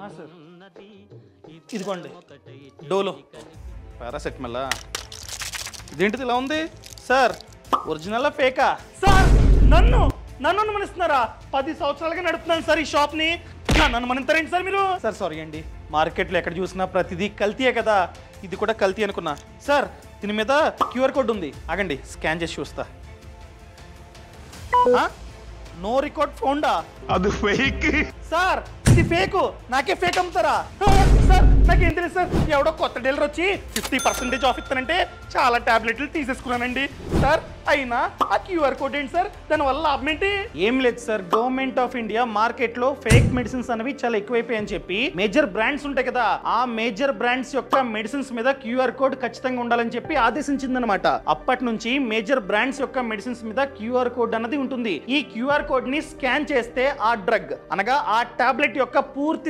Sir ఇదిగోండి Dolo paracetamol. ఇదేంటిది ఇలా ఉంది సార్? Original ఫేకా sir? నన్ను అనుమానిస్తున్నారా? 10 సంవత్సరాలుగా నడుపుతున్నాను సార్ ఈ షాప్ని. నన్ను అనుమానిస్తారేంటి సార్ మీరు? సార్ సారీ అండి, మార్కెట్లో ఎక్కడ చూసినా ప్రతిదీ కల్తీయే కదా, ఇది కూడా కల్తీ అనుకున్నా. సార్ దీని మీద క్యూఆర్ కోడ్ ఉంది, ఆగండి స్కాన్ చేసి చూస్తా. నో రికార్డ్ ఫౌండా? అది ఫేక్ సార్, ఇది ఫేకు. నాకే ఫేక్ అమ్ముతారా సార్? నాకేం తెలియదు సార్. ఎవడో కొత్త డీలర్ వచ్చి 50% ఆఫ్ ఇస్తానంటే చాలా టాబ్లెట్లు తీసేసుకున్నానండి సార్. అయినా ఆ క్యూఆర్ కోడ్ ఏంటి సార్? దానివల్ల లాభం ఏంటి? ఏం లేదు sir, government of India market లో ఫేక్ మెడిసిన్స్ అనేవి చాలా ఎక్కువైపోయాయని చెప్పి మేజర్ బ్రాండ్స్ ఉంటాయి కదా, ఆ మేజర్ బ్రాండ్స్ యొక్క మెడిసిన్స్ మీద క్యూఆర్ కోడ్ ఖచ్చితంగా ఉండాలని చెప్పి ఆదేశించిందనమాట. అప్పటి నుంచి మేజర్ బ్రాండ్స్ యొక్క మెడిసిన్స్ మీద క్యూఆర్ కోడ్ అన్నది ఉంటుంది. ఈ క్యూఆర్ కోడ్ ని స్కాన్ చేస్తే ఆ డ్రగ్ అనగా ఆ టాబ్లెట్ యొక్క పూర్తి